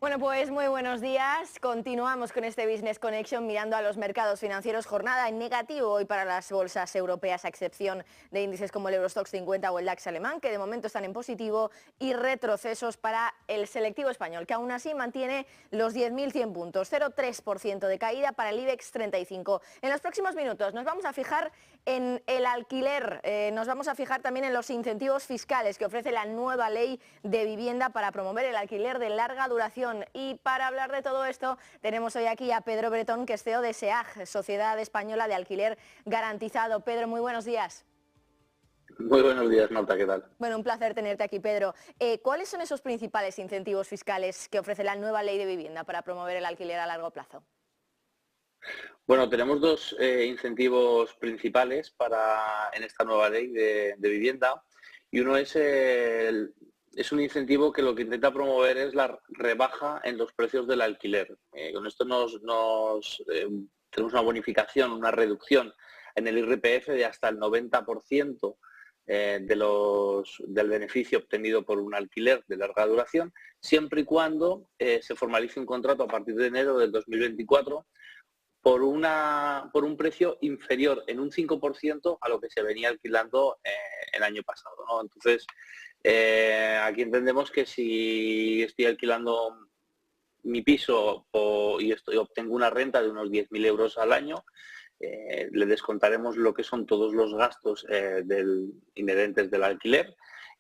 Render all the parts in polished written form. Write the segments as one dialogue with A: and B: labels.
A: Bueno, pues muy buenos días. Continuamos con este Business Connection mirando a los mercados financieros. Jornada en negativo hoy para las bolsas europeas, a excepción de índices como el Eurostoxx 50 o el DAX alemán, que de momento están en positivo, y retrocesos para el selectivo español, que aún así mantiene los 10.100 puntos, 0,3% de caída para el IBEX 35. En los próximos minutos nos vamos a fijar en el alquiler, nos vamos a fijar también en los incentivos fiscales que ofrece la nueva ley de vivienda para promover el alquiler de larga duración. Y para hablar de todo esto tenemos hoy aquí a Pedro Bretón, que es CEO de SEAG, Sociedad Española de Alquiler Garantizado. Pedro, muy buenos días.
B: Muy buenos días, Marta, ¿qué tal?
A: Bueno, un placer tenerte aquí, Pedro. ¿Cuáles son esos principales incentivos fiscales que ofrece la nueva ley de vivienda para promover el alquiler a largo plazo?
B: Bueno, tenemos dos incentivos principales en esta nueva ley de vivienda, y uno es un incentivo que lo que intenta promover es la rebaja en los precios del alquiler. Con esto tenemos una bonificación, una reducción en el IRPF de hasta el 90% del beneficio obtenido por un alquiler de larga duración, siempre y cuando se formalice un contrato a partir de enero del 2024 por un precio inferior en un 5% a lo que se venía alquilando el año pasado, ¿no? Entonces, aquí entendemos que si estoy alquilando mi piso y obtengo una renta de unos 10.000 euros al año, le descontaremos lo que son todos los gastos inherentes del alquiler,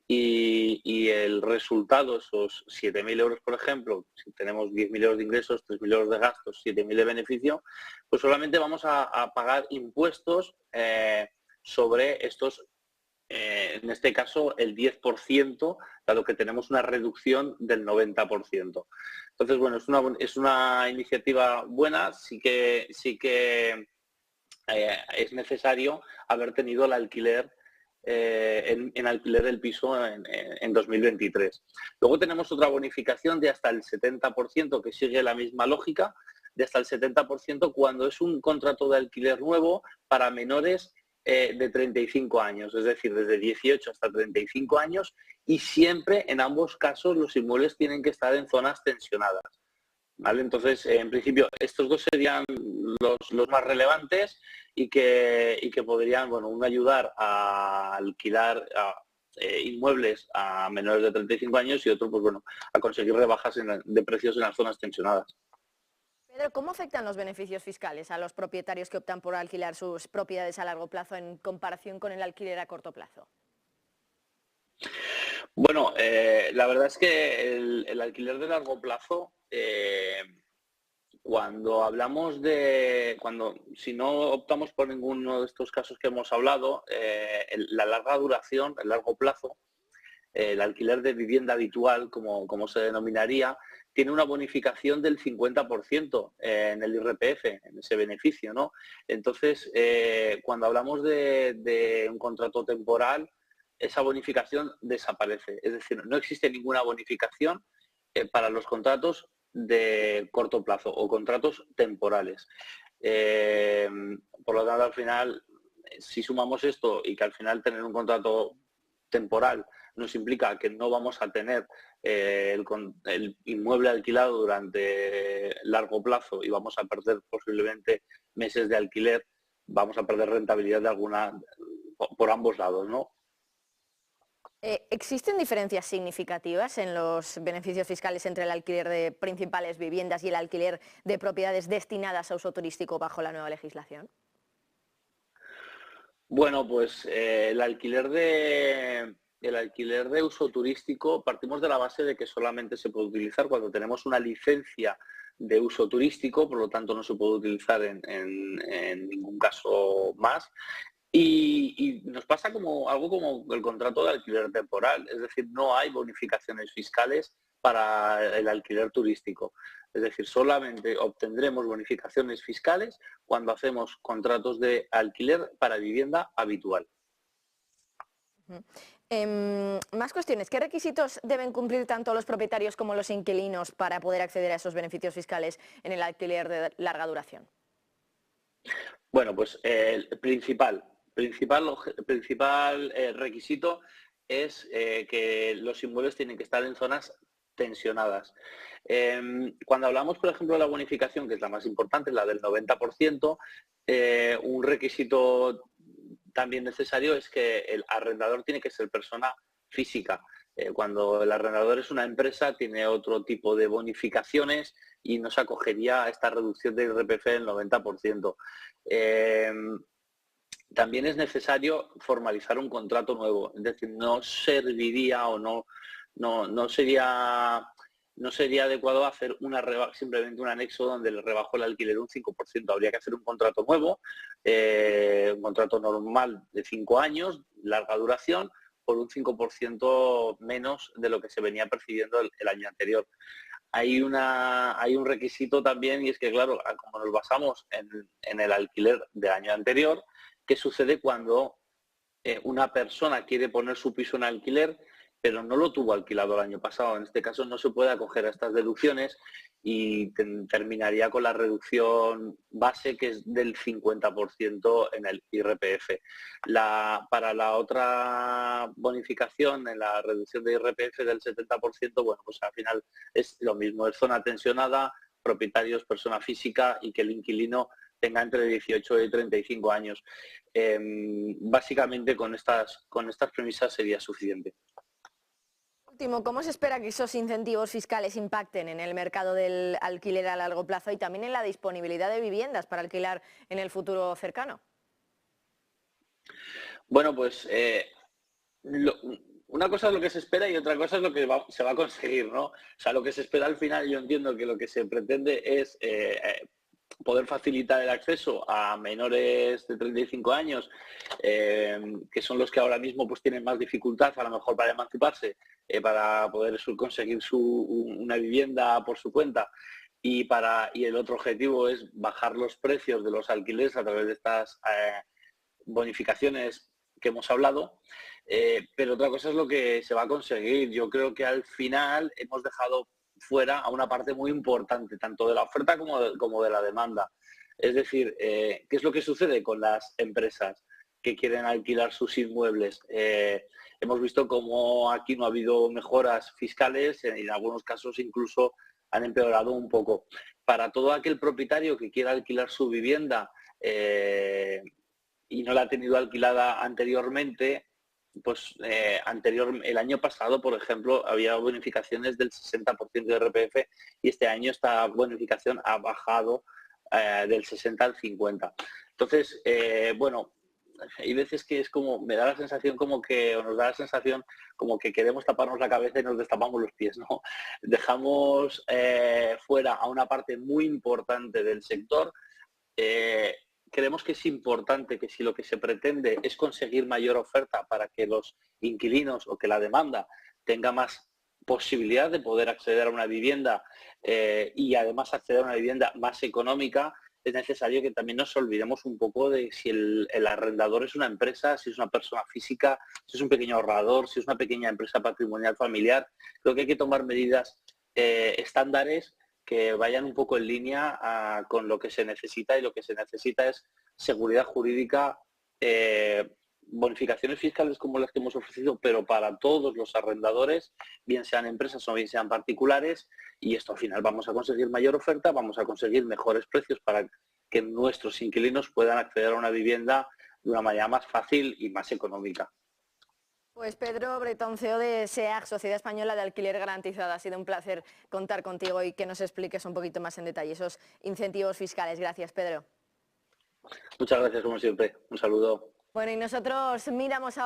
B: y el resultado, esos 7.000 euros, por ejemplo, si tenemos 10.000 euros de ingresos, 3.000 euros de gastos, 7.000 de beneficio, pues solamente vamos a pagar impuestos sobre estos, en este caso, el 10%, dado que tenemos una reducción del 90%. Entonces, bueno, es una iniciativa buena. Sí que es necesario haber tenido el alquiler en alquiler del piso en 2023. Luego tenemos otra bonificación de hasta el 70%, que sigue la misma lógica, de hasta el 70% cuando es un contrato de alquiler nuevo para menores de 35 años, es decir, desde 18 hasta 35 años, y siempre, en ambos casos, los inmuebles tienen que estar en zonas tensionadas, ¿vale? Entonces, en principio, estos dos serían los más relevantes y que podrían, bueno, ayudar a alquilar inmuebles a menores de 35 años, y otro, pues bueno, a conseguir rebajas de precios en las zonas tensionadas.
A: Pedro, ¿cómo afectan los beneficios fiscales a los propietarios que optan por alquilar sus propiedades a largo plazo en comparación con el alquiler a corto plazo?
B: Bueno, la verdad es que el alquiler de largo plazo, si no optamos por ninguno de estos casos que hemos hablado, la larga duración, el largo plazo, el alquiler de vivienda habitual, como se denominaría, tiene una bonificación del 50% en el IRPF, en ese beneficio, ¿no? Entonces, cuando hablamos de un contrato temporal, esa bonificación desaparece. Es decir, no existe ninguna bonificación para los contratos de corto plazo o contratos temporales. Por lo tanto, al final, si sumamos esto y que al final tener un contrato temporal nos implica que no vamos a tener el inmueble alquilado durante largo plazo y vamos a perder posiblemente meses de alquiler, vamos a perder rentabilidad por ambos lados, ¿no?
A: ¿Existen diferencias significativas en los beneficios fiscales entre el alquiler de principales viviendas y el alquiler de propiedades destinadas a uso turístico bajo la nueva legislación?
B: Bueno, pues el alquiler de uso turístico, partimos de la base de que solamente se puede utilizar cuando tenemos una licencia de uso turístico, por lo tanto no se puede utilizar en ningún caso más. Y nos pasa algo como el contrato de alquiler temporal, es decir, no hay bonificaciones fiscales para el alquiler turístico. Es decir, solamente obtendremos bonificaciones fiscales cuando hacemos contratos de alquiler para vivienda habitual.
A: Más cuestiones. ¿Qué requisitos deben cumplir tanto los propietarios como los inquilinos para poder acceder a esos beneficios fiscales en el alquiler de larga duración?
B: Bueno, pues el principal requisito es que los inmuebles tienen que estar en zonas tensionadas. Cuando hablamos, por ejemplo, de la bonificación, que es la más importante, la del 90%, un requisito también necesario es que el arrendador tiene que ser persona física. Cuando el arrendador es una empresa, tiene otro tipo de bonificaciones y no se acogería a esta reducción de IRPF del 90%. También es necesario formalizar un contrato nuevo, es decir, no serviría o no sería adecuado hacer simplemente un anexo donde le rebajo el alquiler un 5%. Habría que hacer un contrato nuevo, un contrato normal de 5 años, larga duración, por un 5% menos de lo que se venía percibiendo el año anterior. Hay un requisito también, y es que, claro, como nos basamos en el alquiler del año anterior, ¿qué sucede cuando una persona quiere poner su piso en alquiler, pero no lo tuvo alquilado el año pasado? En este caso no se puede acoger a estas deducciones y terminaría con la reducción base, que es del 50% en el IRPF. Para la otra bonificación, en la reducción de IRPF del 70%, bueno, pues al final es lo mismo, es zona tensionada, propietarios, persona física, y que el inquilino tenga entre 18 y 35 años. Básicamente con estas premisas sería suficiente.
A: Último, ¿cómo se espera que esos incentivos fiscales impacten en el mercado del alquiler a largo plazo y también en la disponibilidad de viviendas para alquilar en el futuro cercano?
B: Bueno, pues una cosa es lo que se espera y otra cosa es lo que se va a conseguir, ¿no? O sea, lo que se espera al final, yo entiendo que lo que se pretende es poder facilitar el acceso a menores de 35 años, que son los que ahora mismo pues tienen más dificultad a lo mejor para emanciparse, para poder conseguir una vivienda por su cuenta, y el otro objetivo es bajar los precios de los alquileres a través de estas bonificaciones que hemos hablado. Pero otra cosa es lo que se va a conseguir. Yo creo que al final hemos dejado fuera a una parte muy importante, tanto de la oferta como de la demanda. Es decir, ¿qué es lo que sucede con las empresas que quieren alquilar sus inmuebles? Hemos visto cómo aquí no ha habido mejoras fiscales, en algunos casos incluso han empeorado un poco. Para todo aquel propietario que quiera alquilar su vivienda y no la ha tenido alquilada anteriormente, pues el año pasado, por ejemplo, había bonificaciones del 60% de IRPF y este año esta bonificación ha bajado del 60 al 50. Entonces, bueno, hay veces que es como, me da la sensación como que, o nos da la sensación como que queremos taparnos la cabeza y nos destapamos los pies, ¿no? Dejamos fuera a una parte muy importante del sector. Creemos que es importante que si lo que se pretende es conseguir mayor oferta para que los inquilinos o que la demanda tenga más posibilidad de poder acceder a una vivienda y además acceder a una vivienda más económica, es necesario que también nos olvidemos un poco de si el arrendador es una empresa, si es una persona física, si es un pequeño ahorrador, si es una pequeña empresa patrimonial familiar. Creo que hay que tomar medidas estándares que vayan un poco en línea con lo que se necesita, y lo que se necesita es seguridad jurídica, bonificaciones fiscales como las que hemos ofrecido, pero para todos los arrendadores, bien sean empresas o bien sean particulares, y esto al final vamos a conseguir mayor oferta, vamos a conseguir mejores precios para que nuestros inquilinos puedan acceder a una vivienda de una manera más fácil y más económica.
A: Pues Pedro Bretón, CEO de SEAG, Sociedad Española de Alquiler Garantizado. Ha sido un placer contar contigo y que nos expliques un poquito más en detalle esos incentivos fiscales. Gracias, Pedro.
B: Muchas gracias, como siempre. Un saludo.
A: Bueno, y nosotros miramos ahora